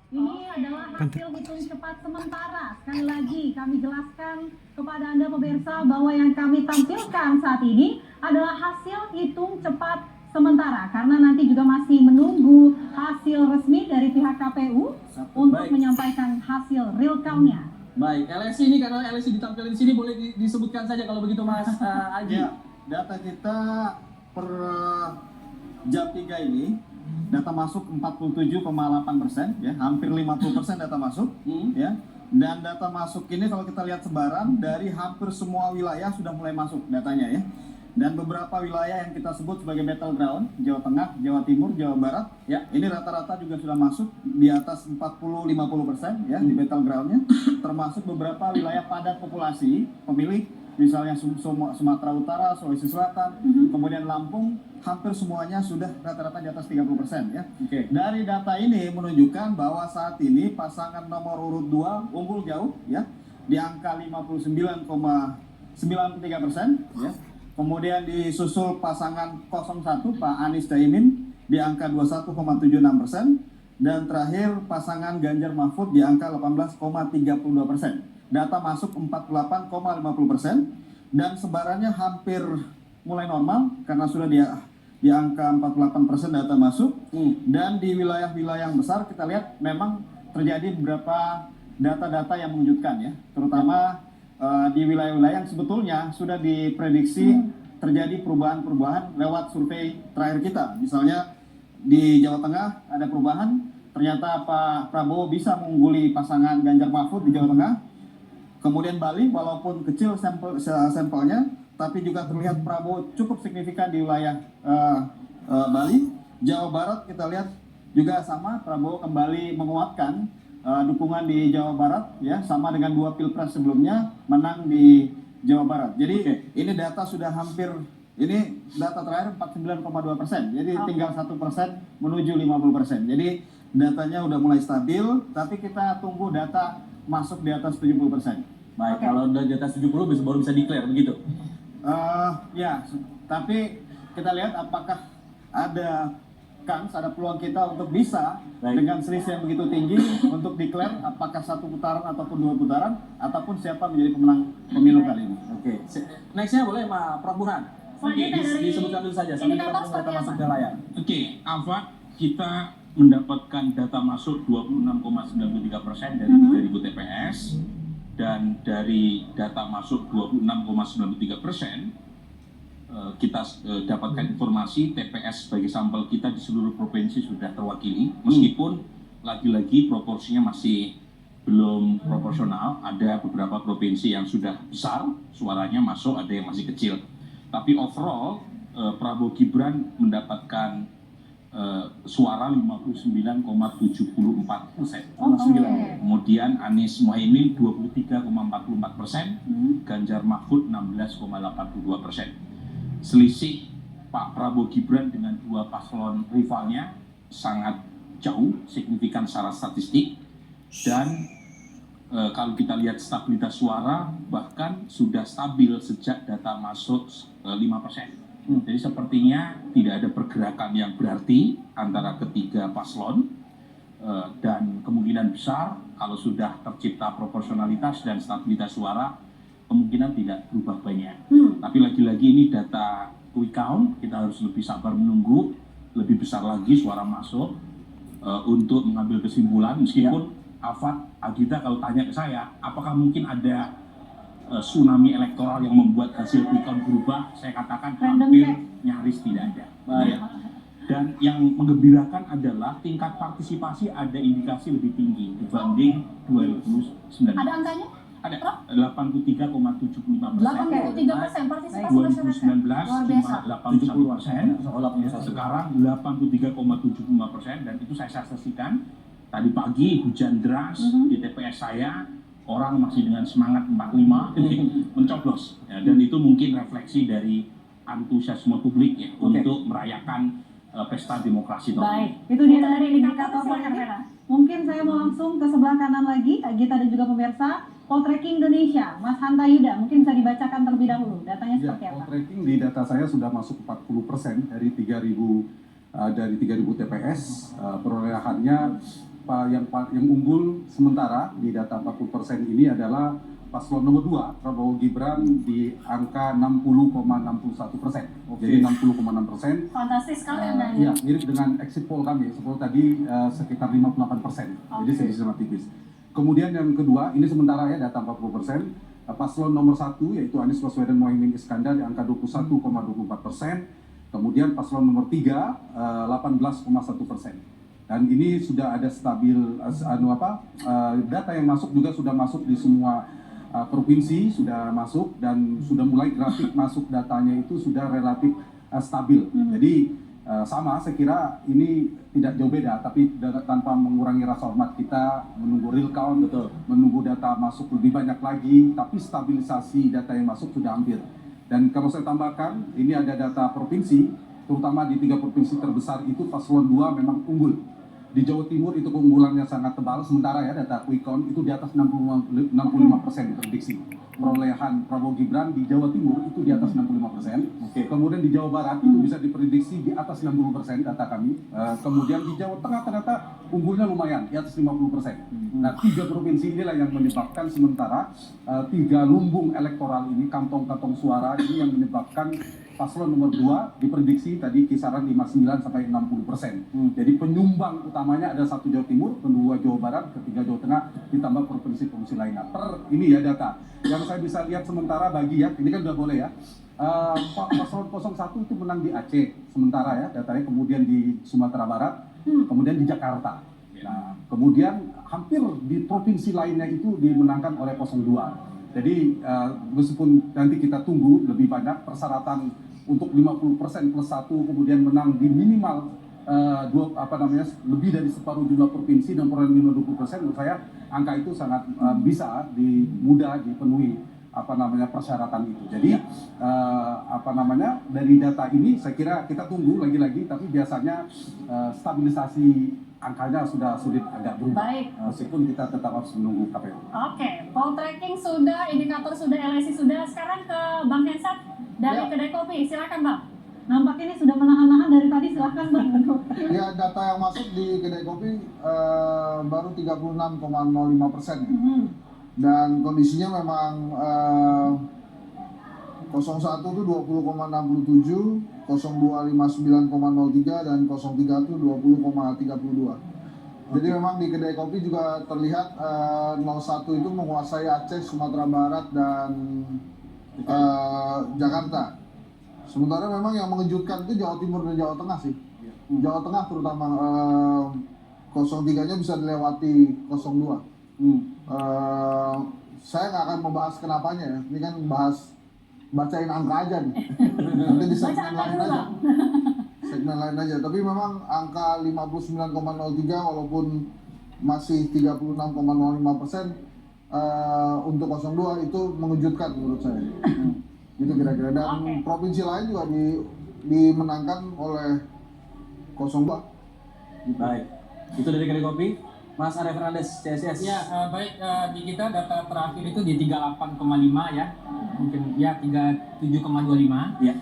Ini adalah hasil hitung cepat sementara. Sekali lagi kami jelaskan kepada Anda pemirsa bahwa yang kami tampilkan saat ini adalah hasil hitung cepat sementara. Karena nanti juga masih menunggu hasil resmi dari pihak KPU untuk menyampaikan hasil real count-nya. Baik, LSI ini karena LSI ditampilkan di sini boleh disebutkan saja kalau begitu Mas Aji. Ya, data kita per jam 3 ini data masuk 47,8%, ya, hampir 50% data masuk, ya. Dan data masuk ini kalau kita lihat sebaran dari hampir semua wilayah sudah mulai masuk datanya, ya. Dan beberapa wilayah yang kita sebut sebagai battleground, Jawa Tengah, Jawa Timur, Jawa Barat, ya, ini rata-rata juga sudah masuk di atas 40-50%, ya, di battlegroundnya, termasuk beberapa wilayah padat populasi pemilih, misalnya Sumatera Utara, Sulawesi Selatan, kemudian Lampung, hampir semuanya sudah rata-rata di atas 30%, ya. Oke. Dari data ini menunjukkan bahwa saat ini pasangan nomor urut 2 unggul jauh, ya, di angka 59,93%, ya. Kemudian disusul pasangan 01 Pak Anies Caimin di angka 21,76%, dan terakhir pasangan Ganjar Mahfud di angka 18,32%. Data masuk 48,50%, dan sebarannya hampir mulai normal karena sudah di angka 48% data masuk. Dan di wilayah-wilayah yang besar kita lihat memang terjadi beberapa data-data yang mengejutkan, ya, terutama di wilayah-wilayah yang sebetulnya sudah diprediksi terjadi perubahan-perubahan lewat survei terakhir kita. Misalnya di Jawa Tengah ada perubahan, ternyata Pak Prabowo bisa mengungguli pasangan Ganjar Mahfud di Jawa Tengah. Kemudian Bali, walaupun kecil sampelnya, tapi juga terlihat Prabowo cukup signifikan di wilayah Bali. Jawa Barat kita lihat juga sama, Prabowo kembali menguatkan dukungan di Jawa Barat, ya, sama dengan 2 pilpres sebelumnya menang di Jawa Barat. Jadi ini data sudah hampir, ini data terakhir 49,2%. Jadi tinggal 1% menuju 50%. Jadi datanya udah mulai stabil, tapi kita tunggu data masuk di atas 70%. Baik, kalau udah di atas 70 baru bisa declare begitu. Ya, tapi kita lihat apakah ada peluang kita untuk bisa dengan selisih yang begitu tinggi untuk declare apakah 1 putaran ataupun 2 putaran, ataupun siapa menjadi pemenang pemilu kali ini. Oke. Nextnya boleh Prof Burhan. Disebutkan dulu saja sampai kita data masuk ke layar. Oke, Alfa, kita mendapatkan data masuk 26,93% dari 3.000 TPS, dan dari data masuk 26,93%, kita dapatkan informasi TPS sebagai sampel kita di seluruh provinsi sudah terwakili, meskipun lagi-lagi proporsinya masih belum proporsional. Ada beberapa provinsi yang sudah besar suaranya masuk, ada yang masih kecil. Tapi overall Prabowo Gibran mendapatkan suara 59,74%. Kemudian Anies Mohaimin 23,44%, Ganjar Mahfud 16,82%. Selisih Pak Prabowo Gibran dengan 2 paslon rivalnya sangat jauh, signifikan secara statistik. Dan kalau kita lihat stabilitas suara bahkan sudah stabil sejak data masuk 5%. Jadi sepertinya tidak ada pergerakan yang berarti antara ketiga paslon, dan kemungkinan besar kalau sudah tercipta proporsionalitas dan stabilitas suara, kemungkinan tidak berubah banyak. Tapi lagi-lagi ini data quick count, kita harus lebih sabar menunggu, lebih besar lagi suara masuk untuk mengambil kesimpulan. Meskipun Alfat, Agita kalau tanya ke saya, apakah mungkin ada tsunami elektoral yang membuat hasil quick count berubah, saya katakan hampir nyaris tidak ada. Dan yang menggembirakan adalah tingkat partisipasi ada indikasi lebih tinggi dibanding 2019. Ada angkanya? Ada 83,75%. 83% partisipasi 2019 cuma 81%, sekarang 83,75%, dan itu saya saksikan tadi pagi hujan deras di TPS saya, orang masih dengan semangat 45 mencoblos, ya, dan itu mungkin refleksi dari antusiasme publik, ya, untuk merayakan pesta demokrasi. Baik, itu dia dari indikator Poltreking. Mungkin saya mau langsung ke sebelah kanan lagi, Agita dan juga pemirsa. Poltreking Indonesia, Mas Hanta Yuda, mungkin bisa dibacakan terlebih dahulu, datanya seperti apa? Poltreking di data saya sudah masuk 40% dari 3.000 TPS, perolehannya yang unggul sementara di data 40% ini adalah paslon nomor 2 Prabowo Gibran di angka 60,61%. Jadi 60,6%. Fantastis sekali Anda Ya, mirip dengan exit poll kami. Exit tadi sekitar 58%. Jadi sangat tipis. Kemudian yang kedua, ini sementara ya data 40%. Paslon nomor 1 yaitu Anies Baswedan Mohaimin Iskandar di angka 21,24%. Kemudian paslon nomor 3 18,1%. Dan ini sudah ada stabil data yang masuk juga sudah masuk di semua provinsi, sudah masuk dan sudah mulai grafik masuk datanya itu sudah relatif stabil. Jadi sama, saya kira ini tidak jauh beda, tapi tanpa mengurangi rasa hormat kita menunggu real count, menunggu data masuk lebih banyak lagi, tapi stabilisasi data yang masuk sudah hampir. Dan kalau saya tambahkan, ini ada data provinsi, terutama di 3 provinsi terbesar itu paslon 2 memang unggul. Di Jawa Timur itu keunggulannya sangat tebal, sementara ya data quick count itu di atas 65% diprediksi. Perolehan Prabowo Gibran di Jawa Timur itu di atas 65%. Kemudian di Jawa Barat itu bisa diprediksi di atas 60% data kami. Kemudian di Jawa Tengah ternyata unggulnya lumayan, di atas 50%. Nah, 3 provinsi inilah yang menyebabkan sementara 3 lumbung elektoral ini, kantong-kantong suara ini yang menyebabkan paslon nomor 2 diprediksi tadi kisaran 59 sampai 60%. Jadi penyumbang utamanya ada 1 Jawa Timur, kedua Jawa Barat, ketiga Jawa Tengah, ditambah provinsi-provinsi lainnya. Ini ya data yang saya bisa lihat sementara bagi ya, ini kan udah boleh ya. Paslon 01 itu menang di Aceh sementara ya datanya, kemudian di Sumatera Barat, kemudian di Jakarta. Nah, kemudian hampir di provinsi lainnya itu dimenangkan oleh 02. Jadi meskipun nanti kita tunggu lebih banyak persyaratan untuk 50% plus 1 kemudian menang di minimal lebih dari separuh jumlah provinsi dan perolehan minimal 20%, menurut saya angka itu sangat bisa mudah dipenuhi persyaratan itu. Jadi dari data ini saya kira kita tunggu lagi-lagi, tapi biasanya stabilisasi angkanya sudah sulit agak berubah. Baik. Meskipun kita tetap harus menunggu KPU. Oke, poll tracking sudah, indikator sudah, LSI sudah. Sekarang ke Bang Hensat dari Kedai Kopi, silakan Bang. Nampaknya ini sudah menahan-nahan dari tadi, silahkan Bang. Ya, data yang masuk di Kedai Kopi baru 36,05%. Dan kondisinya memang 01 itu 20,67, 02 59,03, dan 03 itu 20,32. Jadi memang di Kedai Kopi juga terlihat 01 itu menguasai Aceh, Sumatera Barat, dan Jakarta. Sementara memang yang mengejutkan itu Jawa Timur dan Jawa Tengah sih. Jawa Tengah terutama 03-nya bisa dilewati 02. Saya nggak akan membahas kenapanya ya. Ini kan bacain angka aja nih. Nanti di segmen lain aja. Segmen lain aja. Tapi memang angka 59,03 walaupun masih 36,05% untuk 02 itu mengejutkan menurut saya. Gitu kira-kira. Dan provinsi lain juga dimenangkan oleh 02. Baik. Itu dari Kedai Kopi. Mas Arya Fernandes, CSIS. Ya, baik, di kita data terakhir itu di 38,5 ya, mungkin ya 37,25. Ya.